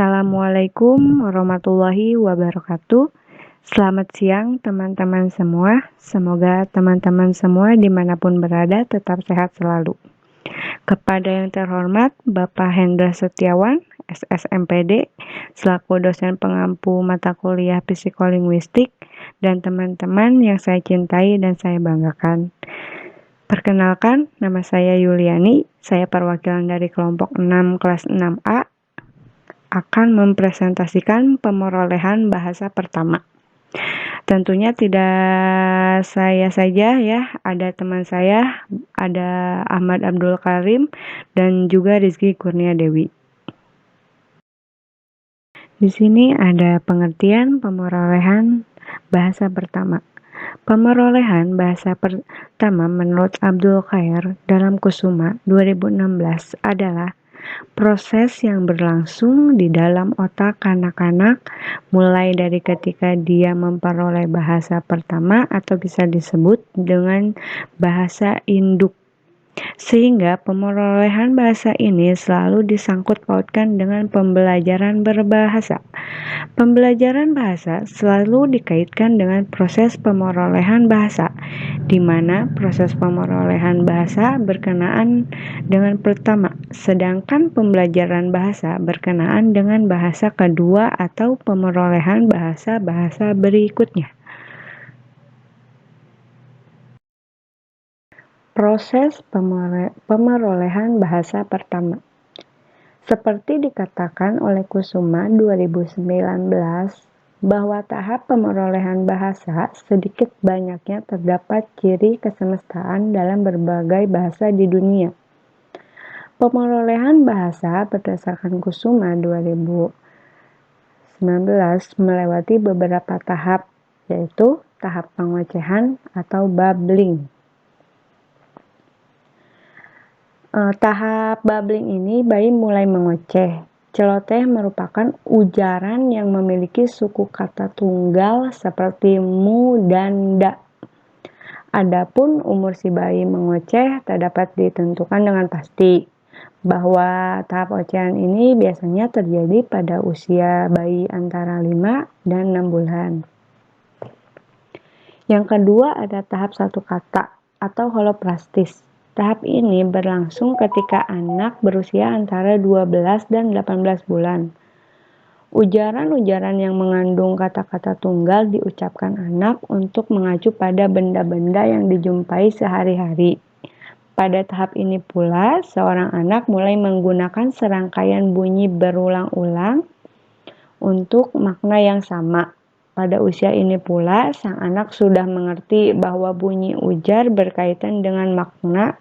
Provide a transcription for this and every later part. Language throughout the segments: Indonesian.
Assalamualaikum warahmatullahi wabarakatuh. Selamat siang teman-teman semua. Semoga teman-teman semua dimanapun berada tetap sehat selalu. Kepada yang terhormat Bapak Hendra Setiawan, SSMPD, selaku dosen pengampu mata kuliah psikolinguistik, dan teman-teman yang saya cintai dan saya banggakan. Perkenalkan, nama saya Yuliani, saya perwakilan dari kelompok 6 kelas 6A, akan mempresentasikan pemerolehan bahasa pertama. Tentunya tidak saya saja ya, ada teman saya, ada Ahmad Abdul Karim dan juga Rizky Kurnia Dewi. Di sini ada pengertian pemerolehan bahasa pertama. Pemerolehan bahasa pertama menurut Abdul Khair dalam Kusuma 2016 adalah proses yang berlangsung di dalam otak kanak-kanak mulai dari ketika dia memperoleh bahasa pertama atau bisa disebut dengan bahasa induk. Sehingga pemerolehan bahasa ini selalu disangkut pautkan dengan pembelajaran berbahasa. Pembelajaran bahasa selalu dikaitkan dengan proses pemerolehan bahasa, di mana proses pemerolehan bahasa berkenaan dengan pertama, sedangkan pembelajaran bahasa berkenaan dengan bahasa kedua atau pemerolehan bahasa-bahasa berikutnya. Proses pemerolehan bahasa pertama. Seperti dikatakan oleh Kusuma 2019, bahwa tahap pemerolehan bahasa sedikit banyaknya terdapat ciri kesemestaan dalam berbagai bahasa di dunia. Pemerolehan bahasa berdasarkan Kusuma 2019 melewati beberapa tahap, yaitu tahap pengocehan atau bubbling. Tahap bubbling ini bayi mulai mengoceh. Celoteh merupakan ujaran yang memiliki suku kata tunggal seperti mu dan da. Adapun umur si bayi mengoceh tak dapat ditentukan dengan pasti, bahwa tahap ocehan ini biasanya terjadi pada usia bayi antara 5 dan 6 bulan. Yang kedua ada tahap satu kata atau holoplastis. Tahap ini berlangsung ketika anak berusia antara 12 dan 18 bulan. Ujaran-ujaran yang mengandung kata-kata tunggal diucapkan anak untuk mengacu pada benda-benda yang dijumpai sehari-hari. Pada tahap ini pula, seorang anak mulai menggunakan serangkaian bunyi berulang-ulang untuk makna yang sama. Pada usia ini pula, sang anak sudah mengerti bahwa bunyi ujar berkaitan dengan makna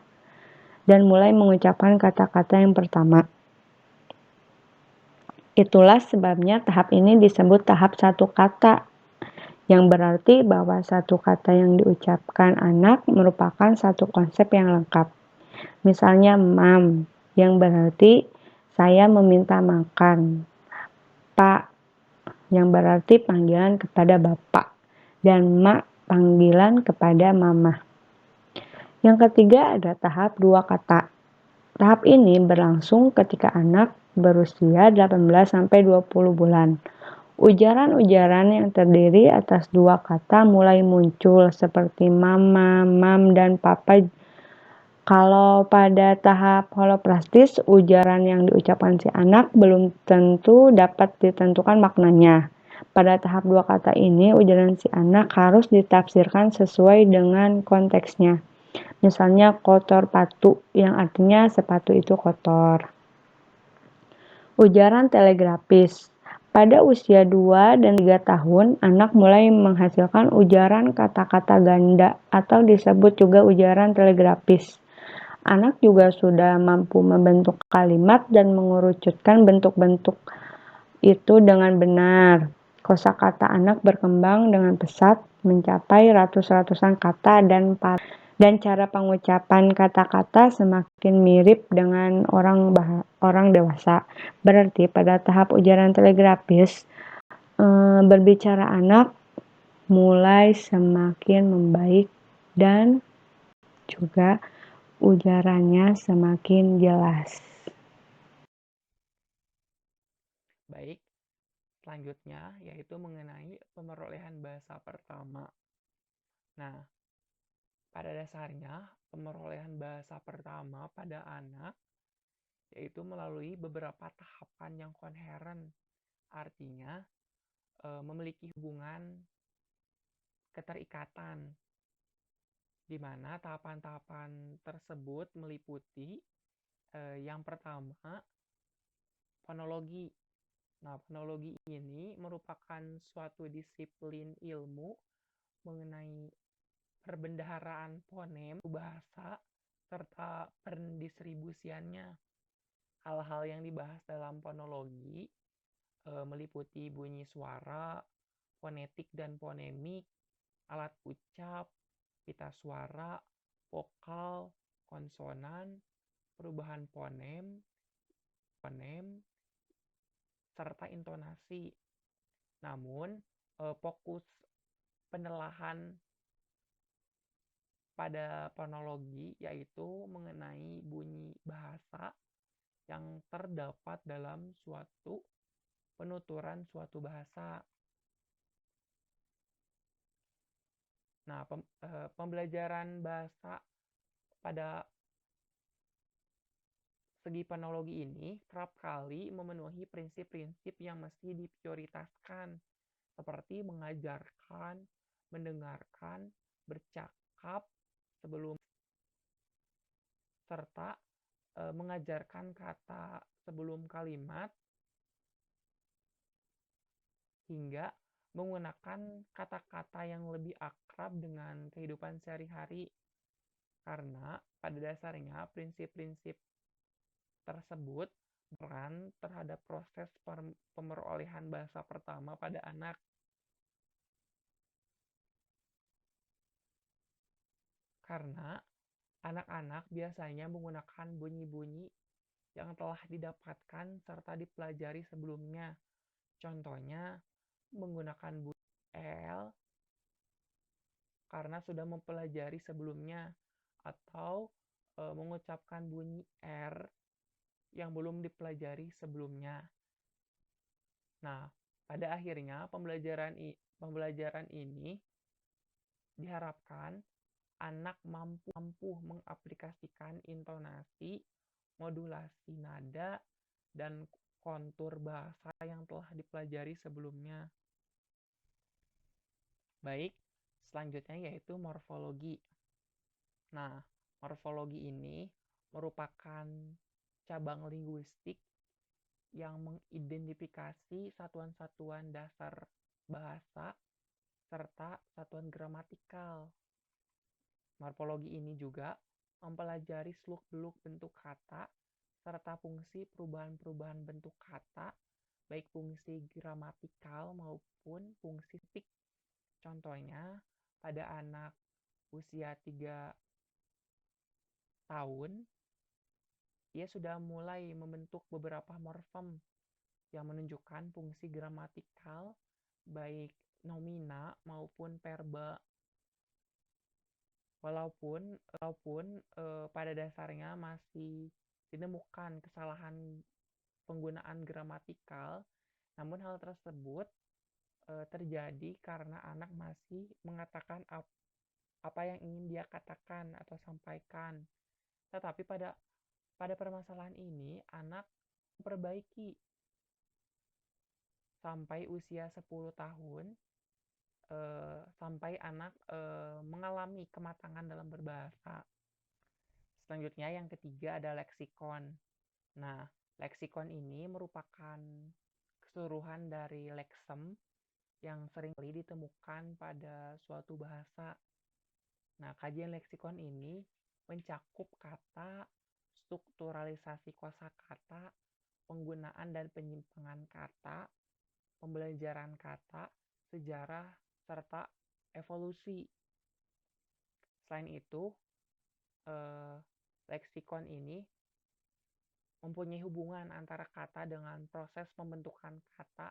dan mulai mengucapkan kata-kata yang pertama. Itulah sebabnya tahap ini disebut tahap satu kata, yang berarti bahwa satu kata yang diucapkan anak merupakan satu konsep yang lengkap. Misalnya mam, yang berarti saya meminta makan. Pak, yang berarti panggilan kepada bapak, dan mak, panggilan kepada mama. Yang ketiga ada tahap dua kata. Tahap ini berlangsung ketika anak berusia 18-20 bulan. Ujaran-ujaran yang terdiri atas dua kata mulai muncul seperti mama, mam, dan papa. Kalau pada tahap holoplastis, ujaran yang diucapkan si anak belum tentu dapat ditentukan maknanya. Pada tahap dua kata ini, ujaran si anak harus ditafsirkan sesuai dengan konteksnya. Misalnya kotor patu, yang artinya sepatu itu kotor. Ujaran telegrafis. Pada usia 2 dan 3 tahun, anak mulai menghasilkan ujaran kata-kata ganda atau disebut juga ujaran telegrafis. Anak juga sudah mampu membentuk kalimat dan mengerucutkan bentuk-bentuk itu dengan benar. Kosakata anak berkembang dengan pesat, mencapai ratus-ratusan kata dan cara pengucapan kata-kata semakin mirip dengan orang dewasa. Berarti pada tahap ujaran telegrafis, berbicara anak mulai semakin membaik dan juga ujarannya semakin jelas. Baik, selanjutnya yaitu mengenai pemerolehan bahasa pertama. Nah, pada dasarnya pemerolehan bahasa pertama pada anak yaitu melalui beberapa tahapan yang konheren. Artinya, memiliki hubungan keterikatan, di mana tahapan-tahapan tersebut meliputi yang pertama, fonologi. Nah, fonologi ini merupakan suatu disiplin ilmu mengenai perbendaharaan fonem bahasa serta pendistribusiannya. Hal-hal yang dibahas dalam fonologi meliputi bunyi suara, fonetik dan fonemik, alat ucap, pita suara, vokal, konsonan, perubahan fonem, serta intonasi. Namun, fokus penelahan pada fonologi yaitu mengenai bunyi bahasa yang terdapat dalam suatu penuturan suatu bahasa. Nah, pembelajaran bahasa pada segi fonologi ini kerap kali memenuhi prinsip-prinsip yang mesti diprioritaskan, seperti mengajarkan, mendengarkan, bercakap sebelum, serta mengajarkan kata sebelum kalimat, hingga menggunakan kata-kata yang lebih akrab dengan kehidupan sehari-hari. Karena pada dasarnya prinsip-prinsip tersebut berperan terhadap proses pemerolehan bahasa pertama pada anak. Karena anak-anak biasanya menggunakan bunyi-bunyi yang telah didapatkan serta dipelajari sebelumnya. Contohnya, menggunakan bunyi L karena sudah mempelajari sebelumnya, atau mengucapkan bunyi R yang belum dipelajari sebelumnya. Nah, pada akhirnya pembelajaran ini diharapkan anak mampu mengaplikasikan intonasi, modulasi nada, dan kontur bahasa yang telah dipelajari sebelumnya. Baik, selanjutnya yaitu morfologi. Nah, morfologi ini merupakan cabang linguistik yang mengidentifikasi satuan-satuan dasar bahasa serta satuan gramatikal. Morfologi ini juga mempelajari seluk-beluk bentuk kata serta fungsi perubahan-perubahan bentuk kata, baik fungsi gramatikal maupun fungsi fisik. Contohnya, pada anak usia 3 tahun, ia sudah mulai membentuk beberapa morfem yang menunjukkan fungsi gramatikal, baik nomina maupun verba. Walaupun pada dasarnya masih ditemukan kesalahan penggunaan gramatikal, namun hal tersebut terjadi karena anak masih mengatakan apa yang ingin dia katakan atau sampaikan. Tetapi pada permasalahan ini anak memperbaiki sampai usia 10 tahun, sampai anak mengalami kematangan dalam berbahasa. Selanjutnya yang ketiga ada leksikon. Nah, leksikon ini merupakan keseluruhan dari leksem yang sering kali ditemukan pada suatu bahasa. Nah, kajian leksikon ini mencakup kata, strukturalisasi kosakata, penggunaan dan penyimpangan kata, pembelajaran kata, sejarah, serta evolusi. Selain itu, leksikon ini mempunyai hubungan antara kata dengan proses pembentukan kata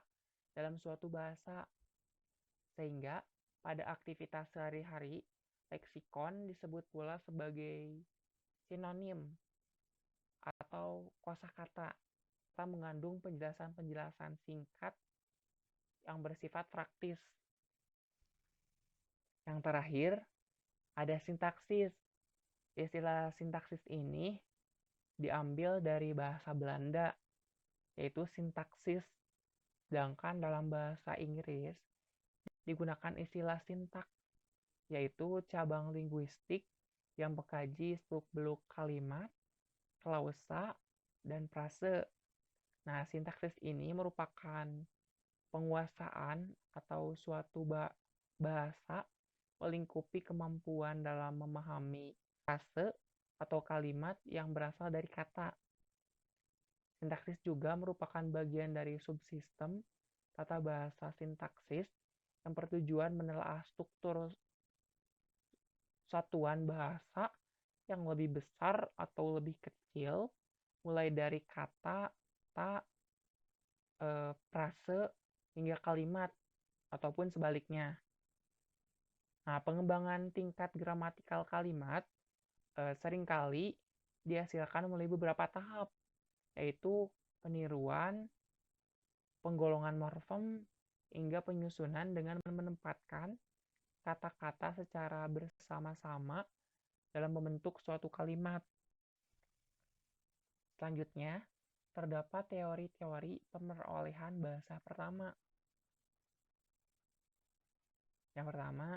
dalam suatu bahasa. Sehingga pada aktivitas sehari-hari, leksikon disebut pula sebagai sinonim atau kosakata. serta mengandung penjelasan-penjelasan singkat yang bersifat praktis. Yang terakhir, ada sintaksis. Istilah sintaksis ini diambil dari bahasa Belanda, yaitu sintaksis. Sedangkan dalam bahasa Inggris digunakan istilah sintak, yaitu cabang linguistik yang mengkaji seluk-beluk kalimat, klausa, dan frase. Nah, sintaksis ini merupakan penguasaan atau suatu bahasa melingkupi kemampuan dalam memahami frase atau kalimat yang berasal dari kata. Sintaksis juga merupakan bagian dari subsistem tata bahasa sintaksis yang bertujuan menelaah struktur satuan bahasa yang lebih besar atau lebih kecil, mulai dari kata, frase, hingga kalimat, ataupun sebaliknya. Nah, pengembangan tingkat gramatikal kalimat seringkali dihasilkan melalui beberapa tahap, yaitu peniruan, penggolongan morfem, hingga penyusunan dengan menempatkan kata-kata secara bersama-sama dalam membentuk suatu kalimat. Selanjutnya, terdapat teori-teori pemerolehan bahasa pertama. Yang pertama,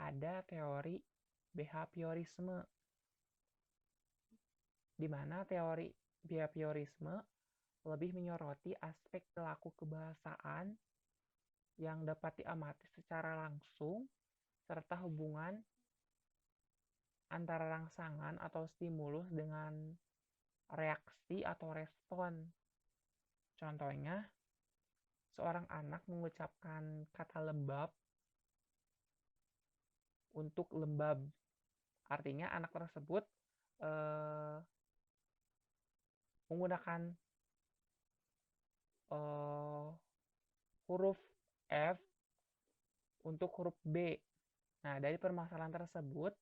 ada teori behaviorisme, di mana teori behaviorisme lebih menyoroti aspek perilaku kebahasaan yang dapat diamati secara langsung, serta hubungan antara rangsangan atau stimulus dengan reaksi atau respon. Contohnya, seorang anak mengucapkan kata lembab untuk lembab. Artinya anak tersebut menggunakan huruf F untuk huruf B. Nah, dari permasalahan tersebut,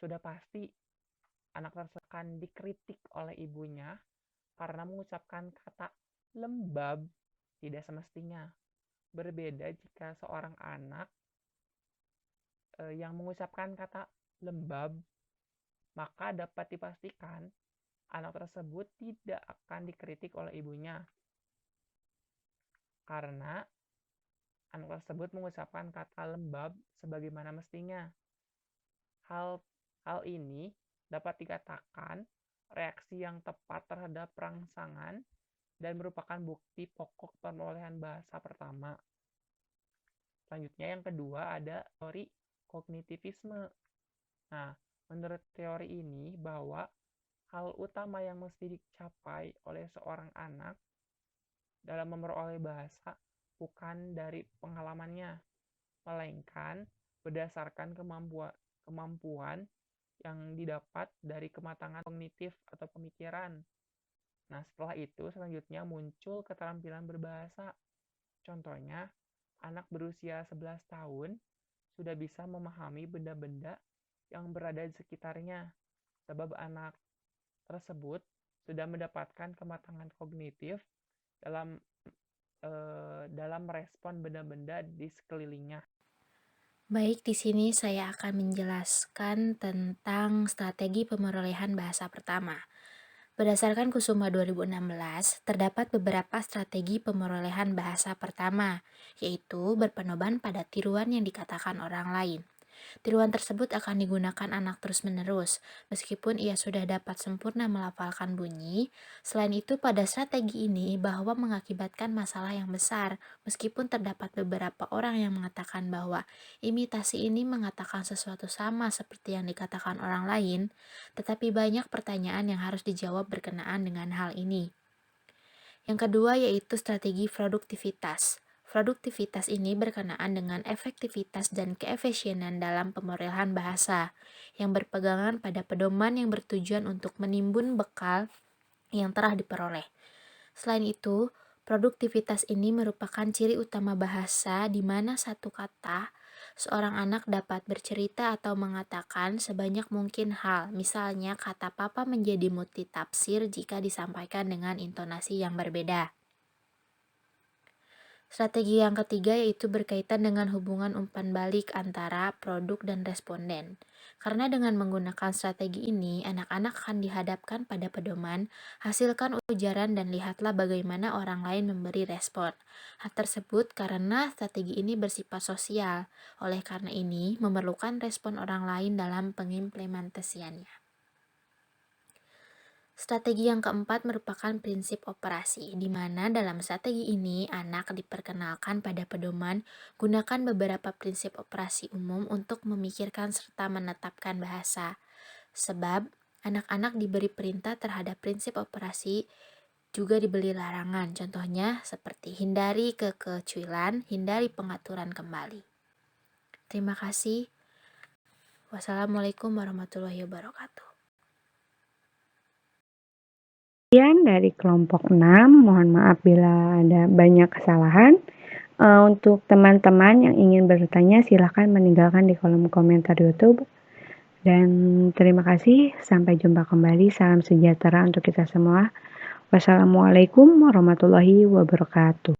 sudah pasti anak tersebut akan dikritik oleh ibunya karena mengucapkan kata lembab tidak semestinya. Berbeda jika seorang anak yang mengucapkan kata lembab, maka dapat dipastikan anak tersebut tidak akan dikritik oleh ibunya karena anak tersebut mengucapkan kata lembab sebagaimana mestinya. Hal ini dapat dikatakan reaksi yang tepat terhadap rangsangan dan merupakan bukti pokok perolehan bahasa pertama. Selanjutnya yang kedua ada teori kognitivisme. Nah, menurut teori ini bahwa hal utama yang mesti dicapai oleh seorang anak dalam memperoleh bahasa bukan dari pengalamannya, melainkan berdasarkan kemampuan yang didapat dari kematangan kognitif atau pemikiran. Nah, setelah itu selanjutnya muncul keterampilan berbahasa. Contohnya, anak berusia 11 tahun sudah bisa memahami benda-benda yang berada di sekitarnya, sebab anak tersebut sudah mendapatkan kematangan kognitif dalam merespon benda-benda di sekelilingnya. Baik, di sini saya akan menjelaskan tentang strategi pemerolehan bahasa pertama. Berdasarkan Kusuma 2016, terdapat beberapa strategi pemerolehan bahasa pertama, yaitu berpedoman pada tiruan yang dikatakan orang lain. Tiruan tersebut akan digunakan anak terus-menerus, meskipun ia sudah dapat sempurna melafalkan bunyi. Selain itu, pada strategi ini bahwa mengakibatkan masalah yang besar, meskipun terdapat beberapa orang yang mengatakan bahwa imitasi ini mengatakan sesuatu sama seperti yang dikatakan orang lain, tetapi banyak pertanyaan yang harus dijawab berkenaan dengan hal ini. Yang kedua yaitu strategi produktivitas. Produktivitas ini berkenaan dengan efektivitas dan keefisienan dalam pemerolehan bahasa, yang berpegangan pada pedoman yang bertujuan untuk menimbun bekal yang telah diperoleh. Selain itu, produktivitas ini merupakan ciri utama bahasa di mana satu kata Seorang anak dapat bercerita atau mengatakan sebanyak mungkin hal, misalnya kata papa menjadi multitafsir jika disampaikan dengan intonasi yang berbeda. Strategi yang ketiga yaitu berkaitan dengan hubungan umpan balik antara produk dan responden. Karena dengan menggunakan strategi ini, anak-anak akan dihadapkan pada pedoman, hasilkan ujaran dan lihatlah bagaimana orang lain memberi respon. Hal tersebut karena strategi ini bersifat sosial, oleh karena ini memerlukan respon orang lain dalam pengimplementasiannya. Strategi yang keempat merupakan prinsip operasi, di mana dalam strategi ini anak diperkenalkan pada pedoman, gunakan beberapa prinsip operasi umum untuk memikirkan serta menetapkan bahasa. Sebab, anak-anak diberi perintah terhadap prinsip operasi juga diberi larangan, contohnya seperti hindari kekecilan, hindari pengaturan kembali. Terima kasih. Wassalamualaikum warahmatullahi wabarakatuh. Sekian dari kelompok 6, mohon maaf bila ada banyak kesalahan. Untuk teman-teman yang ingin bertanya silahkan meninggalkan di kolom komentar YouTube. Dan terima kasih, sampai jumpa kembali. Salam sejahtera untuk kita semua. Wassalamualaikum warahmatullahi wabarakatuh.